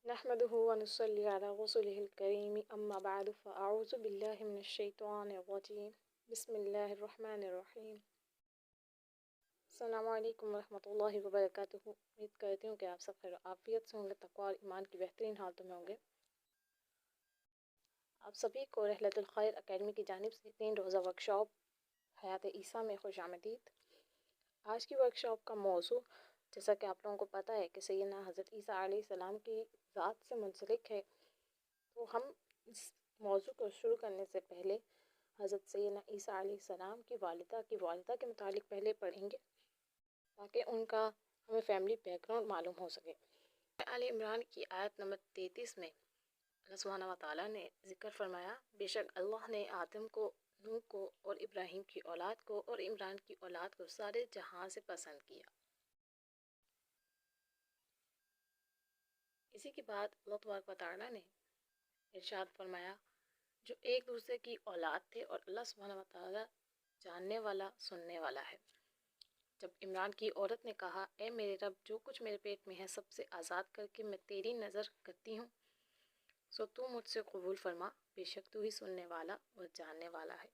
نحمده ونصلي على رسوله الكريم أما بعد فأعوذ بالله من الشيطان الرجيم بسم الله الرحمن الرحیم۔ السلام علیکم ورحمۃ اللہ وبرکاتہ۔ امید کرتی ہوں کہ آپ سب خیر و عافیت سے ہوں گے، تقوی اور ایمان کی بہترین حالتوں میں ہوں گے۔ آپ سبھی کو رحلت الخیر اکیڈمی کی جانب سے 3 روزہ ورکشاپ حیات عیسیٰ میں خوش آمدید۔ آج کی ورکشاپ کا موضوع جیسا کہ آپ لوگوں کو پتہ ہے کہ سیدنا حضرت عیسیٰ علیہ السلام کی ذات سے منسلک ہے، تو ہم اس موضوع کو شروع کرنے سے پہلے حضرت سیدنا عیسیٰ علیہ السلام کی والدہ کے متعلق پہلے پڑھیں گے تاکہ ان کا ہمیں فیملی بیک گراؤنڈ معلوم ہو سکے۔ آل عمران کی آیت نمبر 33 میں اللہ سبحانہ و تعالیٰ نے ذکر فرمایا، بے شک اللہ نے آدم کو، نوح کو اور ابراہیم کی اولاد کو اور عمران کی اولاد کو سارے جہاں سے پسند کیا۔ اسی کے بعد اللہ تبارک و تعالیٰ نے ارشاد فرمایا، جو ایک دوسرے کی اولاد تھے اور اللہ سبحانہ و تعالیٰ جاننے والا سننے والا ہے۔ جب عمران کی عورت نے کہا، اے میرے رب، جو کچھ میرے پیٹ میں ہے سب سے آزاد کر کے میں تیری نظر کرتی ہوں، سو تو مجھ سے قبول فرما، بے شک تو ہی سننے والا اور جاننے والا ہے۔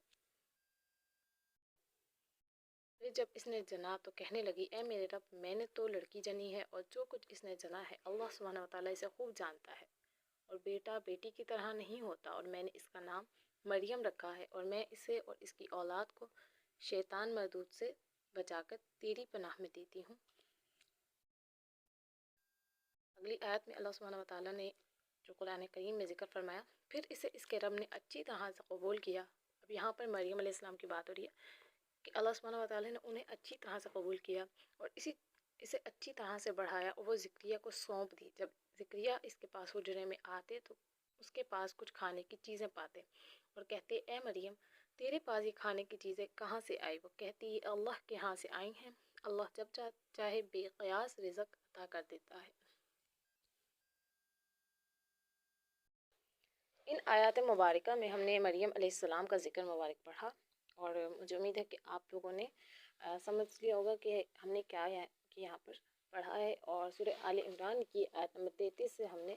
پھر جب اس نے جنا تو کہنے لگی، اے میرے رب، میں نے تو لڑکی جنی ہے اور جو کچھ اس نے جنا ہے اللہ سبحانہ و تعالیٰ اسے خوب جانتا ہے، اور بیٹا بیٹی کی طرح نہیں ہوتا، اور میں نے اس کا نام مریم رکھا ہے، اور میں اسے اور اس کی اولاد کو شیطان مردود سے بچا کر تیری پناہ میں دیتی ہوں۔ اگلی آیت میں اللہ سبحانہ و تعالیٰ نے جو قرآن کریم میں ذکر فرمایا، پھر اسے اس کے رب نے اچھی طرح سے قبول کیا۔ اب یہاں پر مریم علیہ السلام کی بات ہو رہی ہے کہ اللہ سبحانہ و تعالیٰ نے انہیں اچھی طرح سے قبول کیا اور اسے اچھی طرح سے بڑھایا، اور وہ زکریا کو سونپ دی۔ جب زکریا اس کے پاس حجرے میں آتے تو اس کے پاس کچھ کھانے کی چیزیں پاتے اور کہتے، اے مریم، تیرے پاس یہ کھانے کی چیزیں کہاں سے آئی؟ وہ کہتی، یہ اللہ کے ہاں سے آئی ہیں، اللہ جب چاہے بے قیاس رزق عطا کر دیتا ہے۔ ان آیات مبارکہ میں ہم نے مریم علیہ السلام کا ذکر مبارک پڑھا، اور مجھے امید ہے کہ آپ لوگوں نے سمجھ لیا ہوگا کہ ہم نے کیا یہاں پر پڑھا ہے، اور سورہ آل عمران کی آیت نمبر 33 سے ہم نے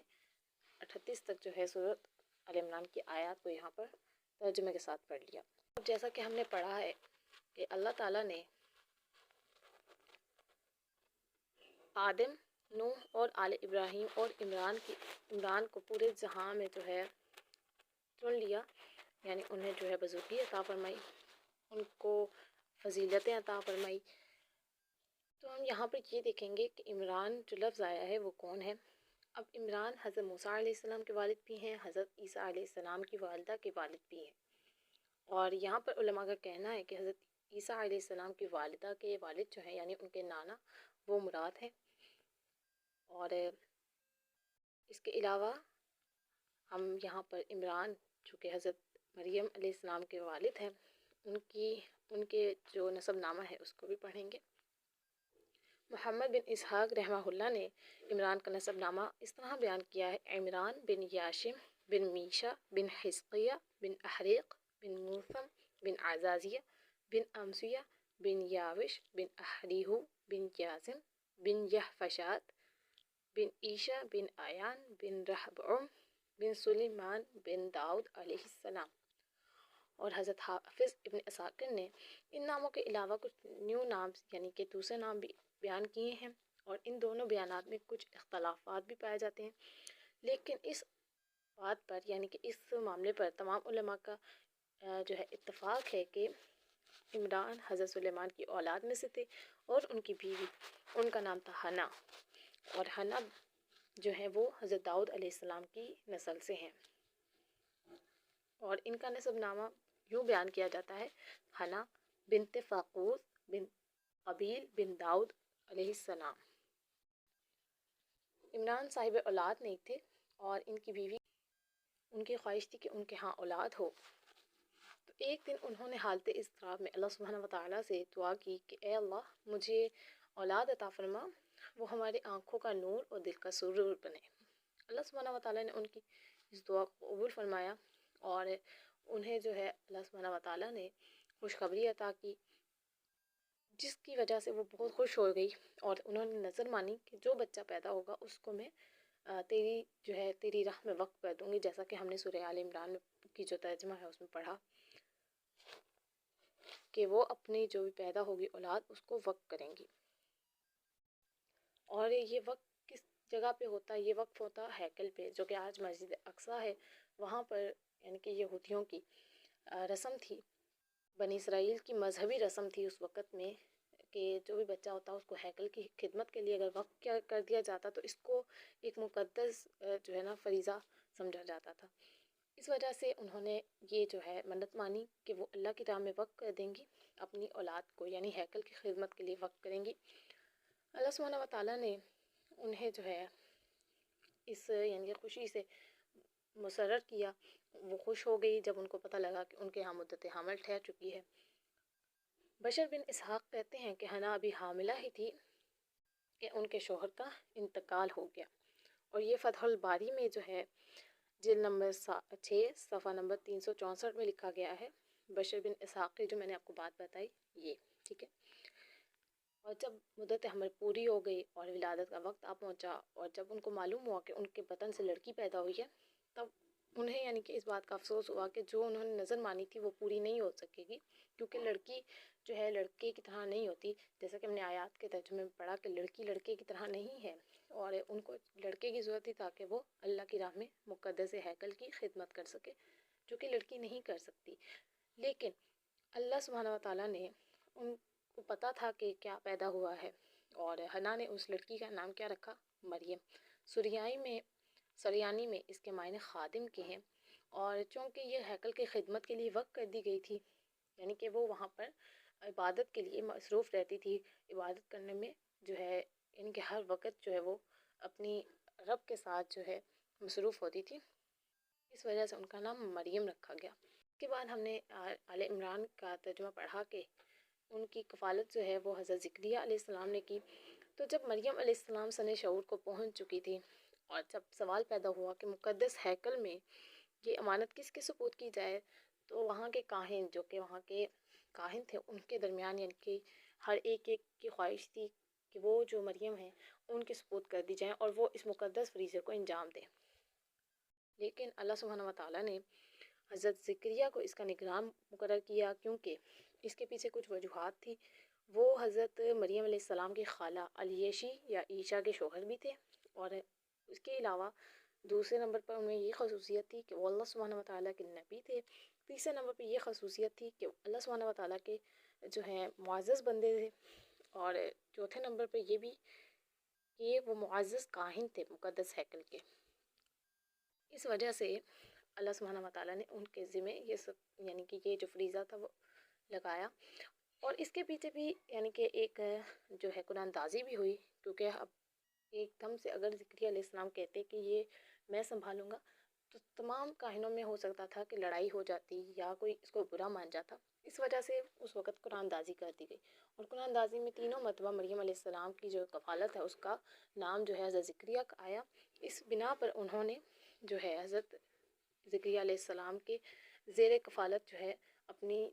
38 تک جو ہے سورۃ آل عمران کی آیات کو یہاں پر ترجمے کے ساتھ پڑھ لیا۔ اب جیسا کہ ہم نے پڑھا ہے کہ اللہ تعالیٰ نے آدم، نوح اور آل ابراہیم اور عمران کو پورے جہاں میں جو ہے چن لیا، یعنی انہیں جو ہے بزرگی عطا فرمائی، ان کو فضیلتیں عطا فرمائی۔ تو ہم یہاں پر یہ دیکھیں گے کہ عمران جو لفظ آیا ہے وہ کون ہے۔ اب عمران حضرت موسیٰ علیہ السلام کے والد بھی ہیں، حضرت عیسیٰ علیہ السلام کی والدہ کے والد بھی ہیں، اور یہاں پر علماء کا کہنا ہے کہ حضرت عیسیٰ علیہ السلام کی والدہ کے والد جو ہیں یعنی ان کے نانا، وہ مراد ہیں۔ اور اس کے علاوہ ہم یہاں پر عمران جو کہ حضرت مریم علیہ السلام کے والد ہیں، ان کے جو نسب نامہ ہے اس کو بھی پڑھیں گے۔ محمد بن اسحاق رحمہ اللہ نے عمران کا نسب نامہ اس طرح بیان کیا ہے، عمران بن یاشم بن میشا بن حزقیہ بن احریق بن موثم بن عزازیہ بن امسیہ بن یاوش بن احریہو بن یازم بن یحفشات بن عیشہ بن آیان بن رحبعم بن سلیمان بن داؤد علیہ السلام۔ اور حضرت حافظ ابن عساکر نے ان ناموں کے علاوہ کچھ نیو نام یعنی کہ دوسرے نام بھی بیان کیے ہیں، اور ان دونوں بیانات میں کچھ اختلافات بھی پائے جاتے ہیں، لیکن اس بات پر یعنی کہ اس معاملے پر تمام علماء کا جو ہے اتفاق ہے کہ عمران حضرت سلیمان کی اولاد میں سے تھے، اور ان کی بیوی، ان کا نام تھا حنا، اور حنا جو ہے وہ حضرت داؤد علیہ السلام کی نسل سے ہیں، اور ان کا نسب نامہ یوں بیان کیا جاتا ہے، حنا بنت فاقوس بن قبیل بن داؤد علیہ السلام۔ عمران صاحب اولاد نہیں تھے، اور ان کی بیوی، ان کی خواہش تھی کہ ان کے ہاں اولاد ہو، تو ایک دن انہوں نے حالت اضطراب میں اللہ سبحانہ و تعالیٰ سے دعا کی کہ اے اللہ، مجھے اولاد عطا فرما، وہ ہمارے آنکھوں کا نور اور دل کا سرور بنے۔ اللہ سبحانہ و تعالیٰ نے ان کی اس دعا کو قبول فرمایا، اور انہیں جو ہے اللہ سبحانہ و تعالیٰ نے خوشخبری عطا کی، جس کی وجہ سے وہ بہت خوش ہو گئی، اور انہوں نے نظر مانی کہ جو بچہ پیدا ہوگا اس کو میں تیری جو ہے تیری راہ میں وقف کر دوں گی، جیسا کہ ہم نے سورہ آل عمران میں کی جو ترجمہ ہے اس میں پڑھا کہ وہ اپنی جو بھی پیدا ہوگی اولاد اس کو وقف کریں گی۔ اور یہ وقف کس جگہ پہ ہوتا ہے؟ یہ وقف ہوتا ہے ہیکل پہ، جو کہ آج مسجد اقصیٰ ہے۔ وہاں پر یعنی کہ یہودیوں کی رسم تھی، بنی اسرائیل کی مذہبی رسم تھی اس وقت میں کہ جو بھی بچہ ہوتا اس کو ہیکل کی خدمت کے لیے اگر وقف کر دیا جاتا تو اس کو ایک مقدس جو ہے نا فریضہ سمجھا جاتا تھا۔ اس وجہ سے انہوں نے یہ جو ہے منت مانی کہ وہ اللہ کی راہ میں وقف کر دیں گی اپنی اولاد کو، یعنی ہیکل کی خدمت کے لیے وقف کریں گی۔ اللہ سبحانہ و تعالیٰ نے انہیں جو ہے اس یعنی کہ خوشی سے مسرر کیا۔ وہ خوش ہو گئی جب ان کو پتہ لگا کہ ان کے یہاں مدت حمل ٹھہر چکی ہے۔ بشر بن اسحاق کہتے ہیں کہ حنا ابھی حاملہ ہی تھی کہ ان کے شوہر کا انتقال ہو گیا، اور یہ فتح الباری میں جو ہے جلد نمبر 6 صفحہ نمبر 364 میں لکھا گیا ہے۔ بشر بن اسحاق کی جو میں نے آپ کو بات بتائی یہ ٹھیک ہے۔ اور جب مدت حمل پوری ہو گئی اور ولادت کا وقت آ پہنچا، اور جب ان کو معلوم ہوا کہ ان کے بطن سے لڑکی پیدا ہوئی ہے، تب انہیں یعنی کہ اس بات کا افسوس ہوا کہ جو انہوں نے نظر مانی تھی وہ پوری نہیں ہو سکے گی، کیونکہ لڑکی جو ہے لڑکے کی طرح نہیں ہوتی، جیسا کہ ہم نے آیات کے ترجمے میں پڑھا کہ لڑکی لڑکے کی طرح نہیں ہے، اور ان کو لڑکے کی ضرورت تھی تاکہ وہ اللہ کی راہ میں مقدس ہیکل کی خدمت کر سکے، جو کہ لڑکی نہیں کر سکتی۔ لیکن اللہ سبحانہ و تعالیٰ نے ان کو پتہ تھا کہ کیا پیدا ہوا ہے، اور حنا نے اس لڑکی کا نام کیا رکھا؟ مریم۔ سریانی میں اس کے معنی خادم کے ہیں، اور چونکہ یہ ہیکل کی خدمت کے لیے وقف کر دی گئی تھی، یعنی کہ وہ وہاں پر عبادت کے لیے مصروف رہتی تھی، عبادت کرنے میں جو ہے یعنی کہ ہر وقت جو ہے وہ اپنی رب کے ساتھ جو ہے مصروف ہوتی تھی، اس وجہ سے ان کا نام مریم رکھا گیا۔ اس کے بعد ہم نے آل عمران کا ترجمہ پڑھا کہ ان کی کفالت جو ہے وہ حضرت زکریا علیہ السلام نے کی۔ تو جب مریم علیہ السلام سن شعور کو پہنچ چکی تھی، اور جب سوال پیدا ہوا کہ مقدس ہیکل میں یہ امانت کس کے سپرد کی جائے، تو وہاں کے کاہن جو کہ وہاں کے کاہن تھے ان کے درمیان یعنی کہ ہر ایک کی خواہش تھی کہ وہ جو مریم ہیں ان کے سپرد کر دی جائیں اور وہ اس مقدس فریضے کو انجام دیں۔ لیکن اللہ سبحانہ و تعالیٰ نے حضرت زکریا کو اس کا نگران مقرر کیا، کیونکہ اس کے پیچھے کچھ وجوہات تھی۔ وہ حضرت مریم علیہ السلام کی خالہ علیشی یا عیشا کے شوہر بھی تھے، اور اس کے علاوہ دوسرے نمبر پر ان میں یہ خصوصیت تھی کہ وہ اللہ سبحانہ و تعالیٰ کے نبی تھے۔ تیسرے نمبر پہ یہ خصوصیت تھی کہ اللہ سبحانہ و تعالیٰ کے جو ہیں معزز بندے تھے، اور چوتھے نمبر پہ یہ بھی کہ وہ معزز کاہن تھے مقدس ہیکل کے۔ اس وجہ سے اللہ سبحانہ و تعالیٰ نے ان کے ذمہ یہ سب یعنی کہ یہ جو فریضہ تھا وہ لگایا، اور اس کے پیچھے بھی یعنی کہ ایک جو ہے قرآن اندازی بھی ہوئی، کیونکہ اب ایک دم سے اگر زکریا علیہ السلام کہتے کہ یہ میں سنبھالوں گا تو تمام کاہنوں میں ہو سکتا تھا کہ لڑائی ہو جاتی یا کوئی اس کو برا مان جاتا، اس وجہ سے اس وقت قرآن اندازی کر دی گئی، اور قرآن اندازی میں تینوں مرتبہ مریم علیہ السلام کی جو کفالت ہے اس کا نام جو ہے حضرت زکریا کا آیا۔ اس بنا پر انہوں نے جو ہے حضرت زکریا علیہ السلام کے زیر کفالت جو ہے اپنی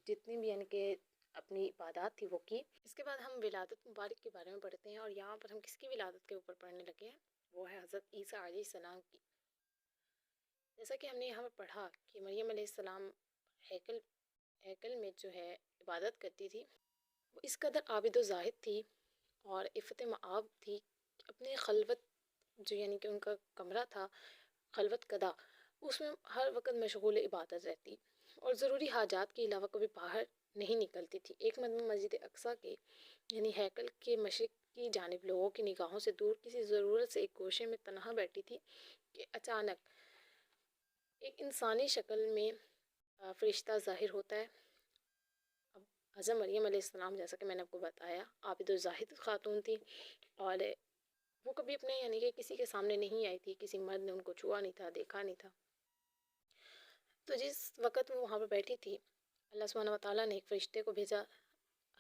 جتنی بھی یعنی کہ اپنی عبادات تھی وہ کی۔ اس کے بعد ہم ولادت مبارک کے بارے میں پڑھتے ہیں، اور یہاں پر ہم کس کی ولادت کے اوپر پڑھنے لگے ہیں؟ وہ ہے حضرت عیسیٰ علیہ السلام کی۔ جیسا کہ ہم نے یہاں پر پڑھا کہ مریم علیہ السلام ہیکل میں جو ہے عبادت کرتی تھی، وہ اس قدر عابد و زاہد تھی اور عفت مآب تھی، اپنے خلوت جو یعنی کہ ان کا کمرہ تھا خلوت کدہ، اس میں ہر وقت مشغول عبادت رہتی، اور ضروری حاجات کے علاوہ کبھی باہر نہیں نکلتی تھی۔ ایک مرتبہ مسجد اقصیٰ کے یعنی ہیکل کے مشرق کی جانب لوگوں کی نگاہوں سے دور کسی ضرورت سے ایک گوشے میں تنہا بیٹھی تھی کہ اچانک ایک انسانی شکل میں فرشتہ ظاہر ہوتا ہے۔ اب حضرت مریم علیہ السلام جیسا کہ میں نے آپ کو بتایا عابد و زاہد خاتون تھی، اور وہ کبھی اپنے یعنی کہ کسی کے سامنے نہیں آئی تھی، کسی مرد نے ان کو چھوا نہیں تھا، دیکھا نہیں تھا۔ تو جس وقت وہ وہاں پہ بیٹھی تھی، اللہ سبحانہ و تعالیٰ نے ایک فرشتے کو بھیجا،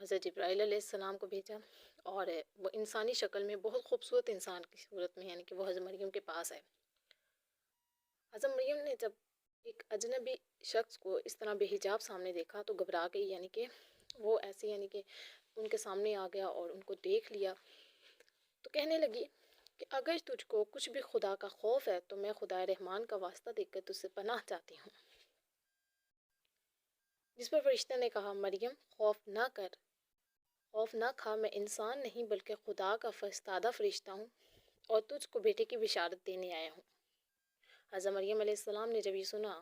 حضرت جبرائیل علیہ السلام کو بھیجا، اور وہ انسانی شکل میں بہت خوبصورت انسان کی صورت میں یعنی کہ وہ حضرت مریم کے پاس آئے۔ حضرت مریم نے جب ایک اجنبی شخص کو اس طرح بے حجاب سامنے دیکھا تو گھبرا گئی، یعنی کہ وہ ایسے یعنی کہ ان کے سامنے آ گیا اور ان کو دیکھ لیا، تو کہنے لگی کہ اگر تجھ کو کچھ بھی خدا کا خوف ہے تو میں خدا رحمان کا واسطہ دے کر تجھ سے پناہ چاہتی ہوں۔ جس پر فرشتے نے کہا مریم خوف نہ کھا، میں انسان نہیں بلکہ خدا کا فرستادہ فرشتہ ہوں اور تجھ کو بیٹے کی بشارت دینے آیا ہوں۔ حضرت مریم علیہ السلام نے جب یہ سنا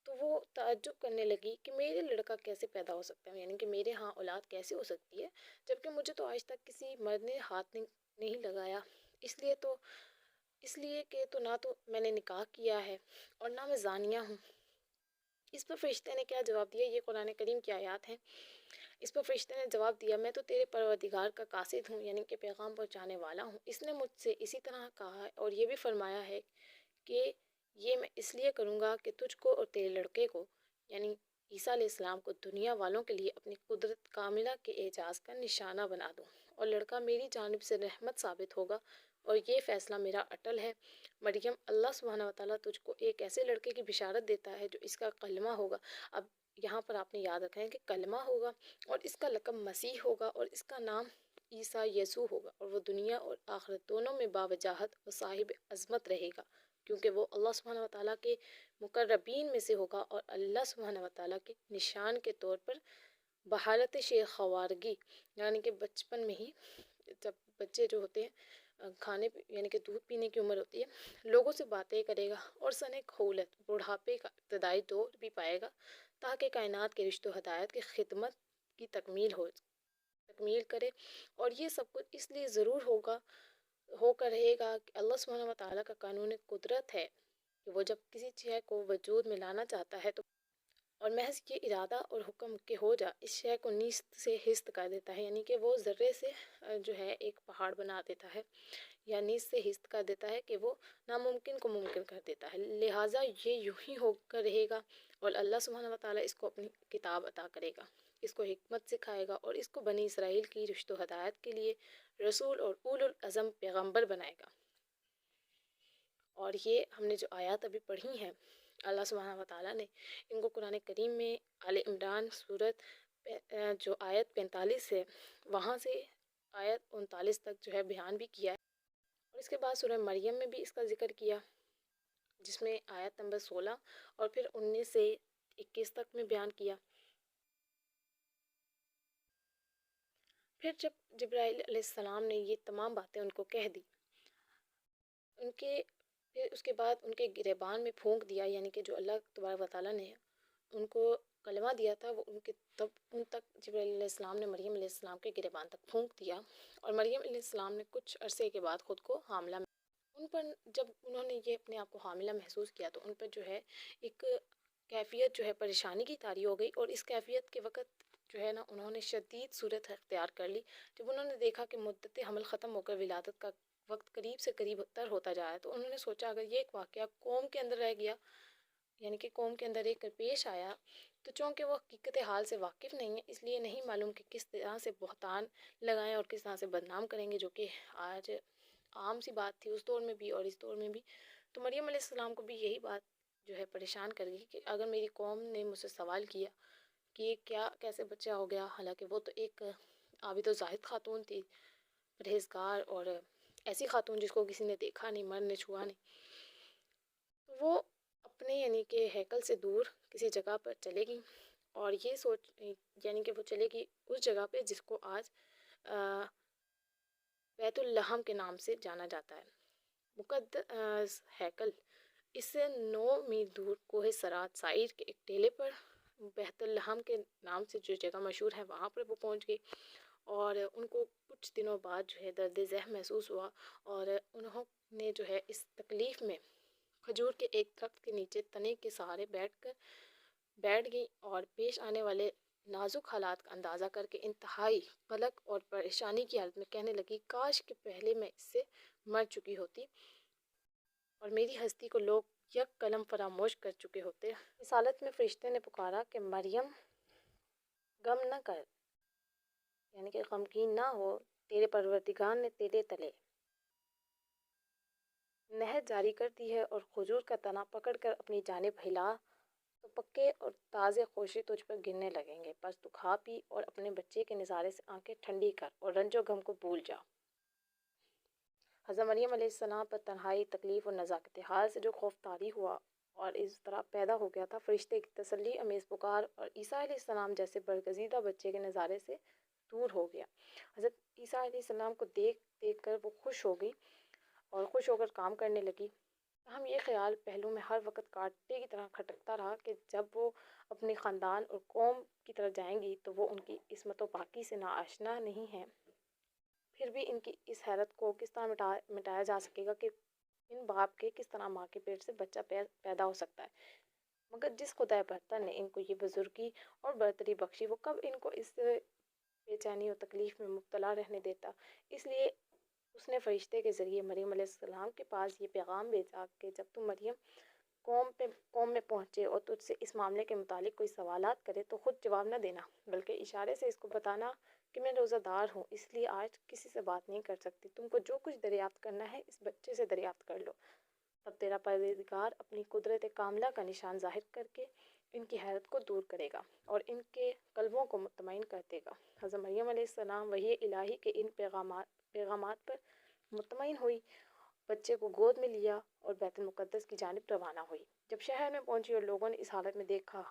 تو وہ تعجب کرنے لگی کہ میرے لڑکا کیسے پیدا ہو سکتا ہے، یعنی کہ میرے ہاں اولاد کیسے ہو سکتی ہے، جبکہ مجھے تو آج تک کسی مرد نے ہاتھ نہیں لگایا، اس لیے کہ تو نہ تو میں نے نکاح کیا ہے اور نہ میں زانیہ ہوں۔ اس پر فرشتے نے کیا جواب دیا؟ یہ قرآن کریم کی آیات ہیں۔ اس پر فرشتے نے جواب دیا، میں تو تیرے پروردگار کا قاصد ہوں، یعنی کہ پیغام پہنچانے والا ہوں۔ اس نے مجھ سے اسی طرح کہا ہے اور یہ بھی فرمایا ہے کہ یہ میں اس لیے کروں گا کہ تجھ کو اور تیرے لڑکے کو یعنی عیسیٰ علیہ السلام کو دنیا والوں کے لیے اپنی قدرت کاملہ کے اعجاز کا نشانہ بنا دوں، اور لڑکا میری جانب سے رحمت ثابت ہوگا، اور یہ فیصلہ میرا اٹل ہے۔ مریم، اللہ سبحانہ وتعالیٰ تجھ کو ایک ایسے لڑکے کی بشارت دیتا ہے جو اس کا کلمہ ہوگا۔ اب یہاں پر آپ نے یاد رکھنا ہے کہ کلمہ ہوگا اور اس کا لقب مسیح ہوگا اور اس کا نام عیسیٰ یسوع ہوگا، اور وہ دنیا اور آخرت دونوں میں باوجاہت و صاحب عظمت رہے گا، کیونکہ وہ اللہ سبحانہ وتعالیٰ کے مقربین میں سے ہوگا، اور اللہ سبحانہ وتعالیٰ کے نشان کے طور پر بحالت شیخ خوارگی، یعنی کہ بچپن میں ہی جب بچے جو ہوتے ہیں یعنی کہ دودھ پینے کی عمر ہوتی ہے، لوگوں سے باتیں کرے گا، اور سن خولت بڑھاپے کا ابتدائی دور بھی پائے گا، تاکہ کائنات کے رشت و ہدایت کی خدمت کی تکمیل کرے۔ اور یہ سب کچھ اس لیے ضرور ہو کر رہے گا کہ اللہ سبحانہ وتعالیٰ کا قانون قدرت ہے کہ وہ جب کسی شے کو وجود میں لانا چاہتا ہے تو اور محض یہ ارادہ اور حکم کہ ہو جا، اس شے کو نیست سے ہست کر دیتا ہے، یعنی کہ وہ ذرے سے جو ہے ایک پہاڑ بنا دیتا ہے، یا نیست سے ہست کر دیتا ہے کہ وہ ناممکن کو ممکن کر دیتا ہے۔ لہٰذا یہ یوں ہی ہو کر رہے گا، اور اللہ سبحانہ وتعالیٰ اس کو اپنی کتاب عطا کرے گا، اس کو حکمت سکھائے گا، اور اس کو بنی اسرائیل کی رشت و ہدایت کے لیے رسول اور اول العزم پیغمبر بنائے گا۔ اور یہ ہم نے جو آیات ابھی پڑھی ہیں، اللہ سبحانہ وتعالیٰ نے ان کو قرآن کریم میں آل عمران سورت جو آیت 45 ہے وہاں سے آیت 39 تک جو ہے بیان بھی کیا ہے، اور اس کے بعد سورہ مریم میں بھی اس کا ذکر کیا، جس میں آیت نمبر 16 اور پھر 19 سے 21 تک میں بیان کیا۔ پھر جب جبرائیل علیہ السلام نے یہ تمام باتیں ان کو کہہ دی، پھر اس کے بعد ان کے گریبان میں پھونک دیا، یعنی کہ جو اللہ تبارک و تعالیٰ نے ان کو کلمہ دیا تھا وہ ان تک جبرائیل علیہ السلام نے مریم علیہ السلام کے گریبان تک پھونک دیا، اور مریم علیہ السلام نے کچھ عرصے کے بعد خود کو حاملہ ان پر جب انہوں نے یہ اپنے آپ کو حاملہ محسوس کیا تو ان پر جو ہے ایک کیفیت جو ہے پریشانی کی طاری ہو گئی، اور اس کیفیت کے وقت جو ہے نا انہوں نے شدید صورت اختیار کر لی۔ جب انہوں نے دیکھا کہ مدت حمل ختم ہو کر ولادت کا وقت قریب سے قریب تر ہوتا جا رہا ہے، تو انہوں نے سوچا اگر یہ ایک واقعہ قوم کے اندر رہ گیا، یعنی کہ قوم کے اندر ایک پیش آیا، تو چونکہ وہ حقیقت حال سے واقف نہیں ہے، اس لیے نہیں معلوم کہ کس طرح سے بہتان لگائیں اور کس طرح سے بدنام کریں گے، جو کہ آج عام سی بات تھی اس دور میں بھی اور اس دور میں بھی۔ تو مریم علیہ السلام کو بھی یہی بات جو ہے پریشان کر گئی کہ اگر میری قوم نے مجھ سے سوال کیا کہ کیا کیسے بچہ ہو گیا، حالانکہ وہ تو ایک عابد و زاہد خاتون تھی، پرہیزگار اور ایسی خاتون جس کو کسی نے دیکھا نہیں، مرد نے چھوا نہیں، تو وہ اپنے یعنی کہ ہیکل سے دور کسی جگہ پر چلے گی، اور یہ یعنی کہ وہ چلے گی اس جگہ پہ جس کو آج بیت اللحم کے نام سے جانا جاتا ہے، مقدس ہیکل۔ اس سے 9 میل دور کوہ سرات سائر کے ایک ٹیلے پر بیت اللحم کے نام سے جو جگہ مشہور ہے وہاں پر وہ پہنچ گئی، اور ان کو کچھ دنوں بعد جو ہے درد ذہ محسوس ہوا، اور انہوں نے جو ہے اس تکلیف میں کھجور کے ایک درخت کے نیچے تنے کے سہارے بیٹھ گئی، اور پیش آنے والے نازک حالات کا اندازہ کر کے انتہائی قلق اور پریشانی کی حالت میں کہنے لگی کاش کہ پہلے میں اس سے مر چکی ہوتی اور میری ہستی کو لوگ یک قلم فراموش کر چکے ہوتے۔ اس حالت میں فرشتے نے پکارا کہ مریم غم نہ کر، یعنی کہ غمگین نہ ہو، تیرے پروردگار نے تیرے تلے نہر جاری کر دی ہے، اور کھجور کا تنا پکڑ کر اپنی جانب ہلا تو پکے اور تازے خوشے تجھ پر گرنے لگیں گے، بس تو کھا پی اور اپنے بچے کے نظارے سے آنکھیں ٹھنڈی کر اور رنج و غم کو بھول جا۔ حضرت مریم علیہ السلام پر تنہائی، تکلیف اور نزاکت حال سے جو خوف طاری ہوا اور اس طرح پیدا ہو گیا تھا، فرشتے کی تسلی امیز پکار اور عیسیٰ علیہ السلام جیسے برگزیدہ بچے کے نظارے سے دور ہو گیا۔ حضرت عیسیٰ علیہ السلام کو دیکھ دیکھ کر وہ خوش ہو گئی اور خوش ہو کر کام کرنے لگی۔ ہم یہ خیال پہلو میں ہر وقت کانٹے کی طرح کھٹکتا رہا کہ جب وہ اپنے خاندان اور قوم کی طرف جائیں گی تو وہ ان کی عصمت و پاکی سے ناآشنا نہیں ہیں۔ پھر بھی ان کی اس حیرت کو کس طرح مٹایا جا سکے گا کہ ان باپ کے کس طرح ماں کے پیٹ سے بچہ پیدا ہو سکتا ہے، مگر جس خدا برتر نے ان کو یہ بزرگی اور برتری بخشی وہ کب ان کو اس بے چینی اور تکلیف میں مبتلا رہنے دیتا۔ اس لیے اس نے فرشتے کے ذریعے مریم علیہ السلام کے پاس یہ پیغام بھیجا کہ جب تم مریم قوم میں پہنچے اور تجھ سے اس معاملے کے متعلق کوئی سوالات کرے تو خود جواب نہ دینا، بلکہ اشارے سے اس کو بتانا کہ میں روزہ دار ہوں، اس لیے آج کسی سے بات نہیں کر سکتی۔ تم کو جو کچھ دریافت کرنا ہے اس بچے سے دریافت کر لو، تب تیرا پروردگار اپنی قدرت کاملہ کا نشان ظاہر کر کے ان کی حیرت کو دور کرے گا اور ان کے قلبوں کو مطمئن کر دے گا۔ حضرت مریم علیہ السلام وحی الہی کے ان پیغامات پر مطمئن ہوئی، بچے کو گود میں لیا اور بیت المقدس کی جانب روانہ ہوئی۔ جب شہر میں پہنچی اور لوگوں نے اس حالت میں دیکھا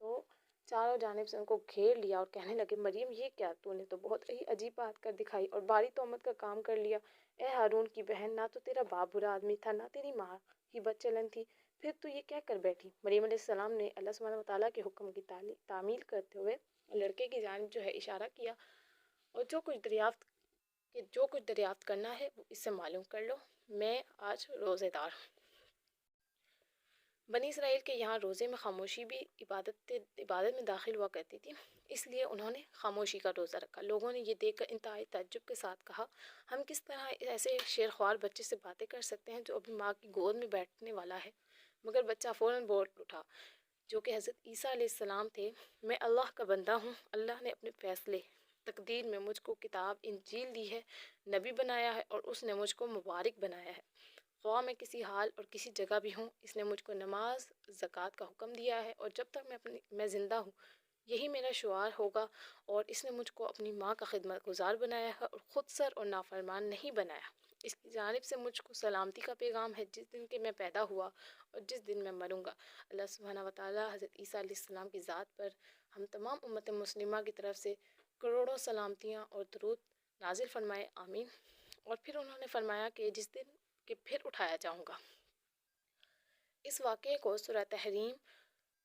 تو چاروں جانب سے ان کو گھیر لیا اور کہنے لگے، مریم یہ کیا، تو نے تو بہت ہی عجیب بات کر دکھائی اور باری تہمت کا کام کر لیا۔ اے ہارون کی بہن، نہ تو تیرا باپ برا آدمی تھا، نہ تیری ماں ہی بد چلن تھی، پھر تو یہ کہہ کر بیٹھی۔ مریم علیہ السلام نے اللہ سبحانہ وتعالیٰ کے حکم کی تعمیل کرتے ہوئے لڑکے کی جانب جو ہے اشارہ کیا اور جو کچھ دریافت کرنا ہے وہ اس سے معلوم کر لو، میں آج روزے دار ہوں۔ بنی اسرائیل کے یہاں روزے میں خاموشی بھی عبادت میں داخل ہوا کرتی تھی، اس لیے انہوں نے خاموشی کا روزہ رکھا۔ لوگوں نے یہ دیکھ کر انتہائی تعجب کے ساتھ کہا، ہم کس طرح ایسے شیرخوار بچے سے باتیں کر سکتے ہیں جو ابھی ماں کی گود میں بیٹھنے والا ہے؟ مگر بچہ فوراً بول اٹھا، جو کہ حضرت عیسیٰ علیہ السلام تھے، میں اللہ کا بندہ ہوں، اللہ نے اپنے فیصلے تقدیر میں مجھ کو کتاب انجیل دی ہے، نبی بنایا ہے اور اس نے مجھ کو مبارک بنایا ہے، خواہ میں کسی حال اور کسی جگہ بھی ہوں، اس نے مجھ کو نماز زکوٰۃ کا حکم دیا ہے اور جب تک میں زندہ ہوں یہی میرا شعار ہوگا، اور اس نے مجھ کو اپنی ماں کا خدمت گزار بنایا ہے اور خود سر اور نافرمان نہیں بنایا۔ اس کی جانب سے مجھ کو سلامتی کا پیغام ہے جس دن کہ میں پیدا ہوا اور جس دن میں مروں گا۔ اللہ سبحانہ وتعالیٰ حضرت عیسیٰ علیہ السلام کی ذات پر ہم تمام امت مسلمہ کی طرف سے کروڑوں سلامتیاں اور درود نازل فرمائے، آمین۔ اور پھر انہوں نے فرمایا کہ جس دن کہ پھر اٹھایا جاؤں گا۔ اس واقعے کو سورہ تحریم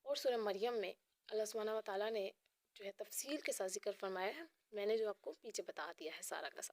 اور سورہ مریم میں اللہ سبحانہ وتعالیٰ نے جو ہے تفصیل کے ساتھ ذکر فرمایا ہے، میں نے جو آپ کو پیچھے بتا دیا ہے سارا کا سارا۔